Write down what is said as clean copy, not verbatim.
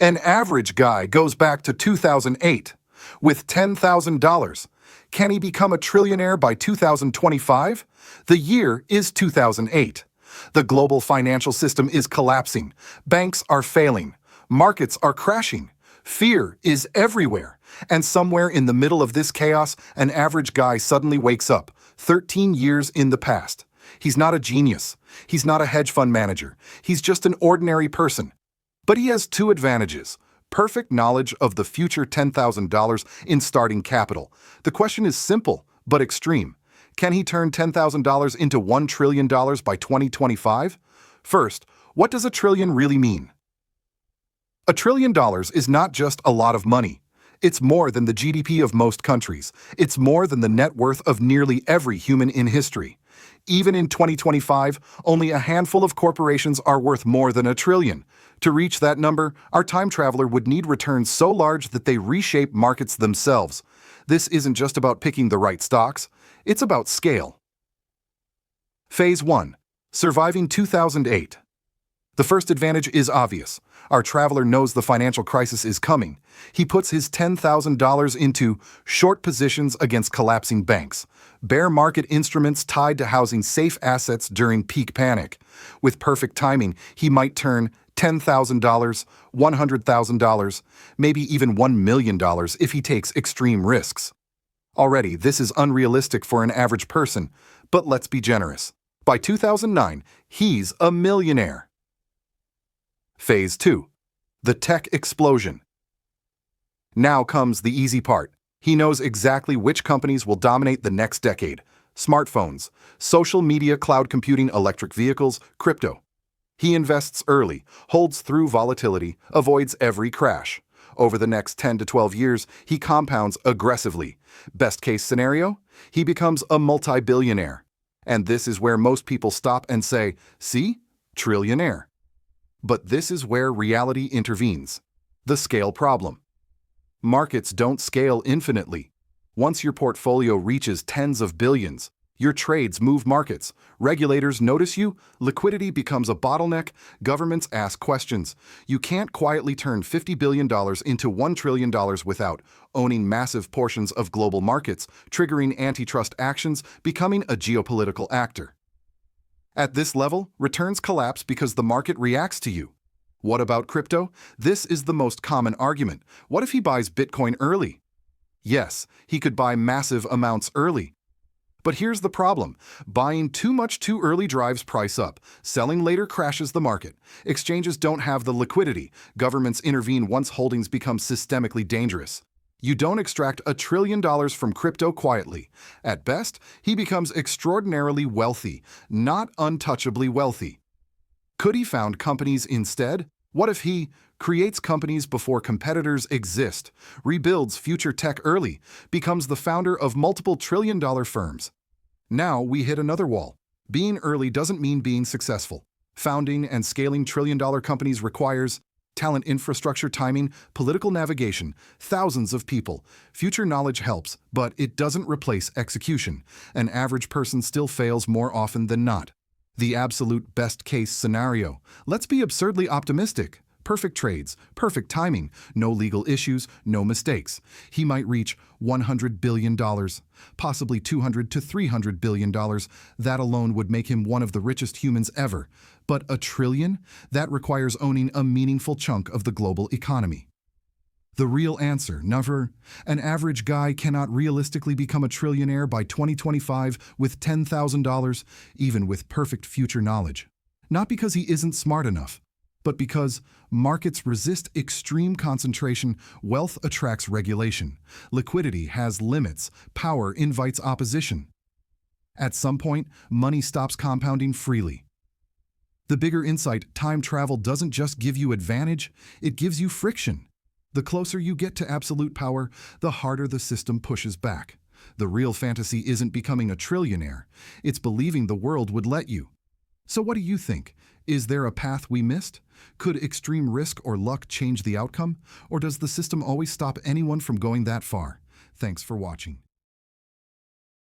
An average guy goes back to 2008 with $10,000. Can he become a trillionaire by 2025? The year is 2008. The global financial system is collapsing. Banks are failing. Markets are crashing. Fear is everywhere. And somewhere in the middle of this chaos, an average guy suddenly wakes up, 13 years in the past. He's not a genius. He's not a hedge fund manager. He's just an ordinary person. But he has two advantages: perfect knowledge of the future $10,000 in starting capital. The question is simple, but extreme. Can he turn $10,000 into $1 trillion by 2025? First, what does a trillion really mean? $1 trillion is not just a lot of money. It's more than the GDP of most countries. It's more than the net worth of nearly every human in history. Even in 2025, only a handful of corporations are worth more than $1 trillion. To reach that number, our time traveler would need returns so large that they reshape markets themselves. This isn't just about picking the right stocks, it's about scale. Phase 1. Surviving 2008. The first advantage is obvious. Our traveler knows the financial crisis is coming. He puts his $10,000 into short positions against collapsing banks, bear market instruments tied to housing safe assets during peak panic. With perfect timing, he might turn $10,000, $100,000, maybe even $1 million if he takes extreme risks. Already, this is unrealistic for an average person, but let's be generous. By 2009, he's a millionaire. Phase 2. The tech explosion. Now comes the easy part. He knows exactly which companies will dominate the next decade: smartphones, social media, cloud computing, electric vehicles, crypto. He invests early, holds through volatility, avoids every crash. Over the next 10 to 12 years, he compounds aggressively. Best case scenario, he becomes a multi-billionaire. And this is where most people stop and say, "See? Trillionaire." But this is where reality intervenes. The scale problem. Markets don't scale infinitely. Once your portfolio reaches tens of billions, your trades move markets, regulators notice you, liquidity becomes a bottleneck, governments ask questions. You can't quietly turn $50 billion into $1 trillion without owning massive portions of global markets, triggering antitrust actions, becoming a geopolitical actor. At this level, returns collapse because the market reacts to you. What about crypto? This is the most common argument. What if he buys Bitcoin early? Yes, he could buy massive amounts early. But here's the problem. Buying too much too early drives price up. Selling later crashes the market. Exchanges don't have the liquidity. Governments intervene once holdings become systemically dangerous. You don't extract $1 trillion from crypto quietly. At best, he becomes extraordinarily wealthy, not untouchably wealthy. Could he found companies instead? What if he creates companies before competitors exist, rebuilds future tech early, becomes the founder of multiple trillion-dollar firms? Now we hit another wall. Being early doesn't mean being successful. Founding and scaling trillion-dollar companies requires talent, infrastructure, timing, political navigation, thousands of people. Future knowledge helps, but it doesn't replace execution. An average person still fails more often than not. The absolute best-case scenario. Let's be absurdly optimistic. Perfect trades, perfect timing, no legal issues, no mistakes. He might reach $100 billion, possibly $200 to $300 billion. That alone would make him one of the richest humans ever. But $1 trillion? That requires owning a meaningful chunk of the global economy. The real answer: never. An average guy cannot realistically become a trillionaire by 2025 with $10,000, even with perfect future knowledge. Not because he isn't smart enough, but because markets resist extreme concentration, wealth attracts regulation, liquidity has limits, power invites opposition. At some point, money stops compounding freely. The bigger insight: time travel doesn't just give you advantage, it gives you friction. The closer you get to absolute power, the harder the system pushes back. The real fantasy isn't becoming a trillionaire, it's believing the world would let you. So what do you think? Is there a path we missed? Could extreme risk or luck change the outcome? Or does the system always stop anyone from going that far? Thanks for watching.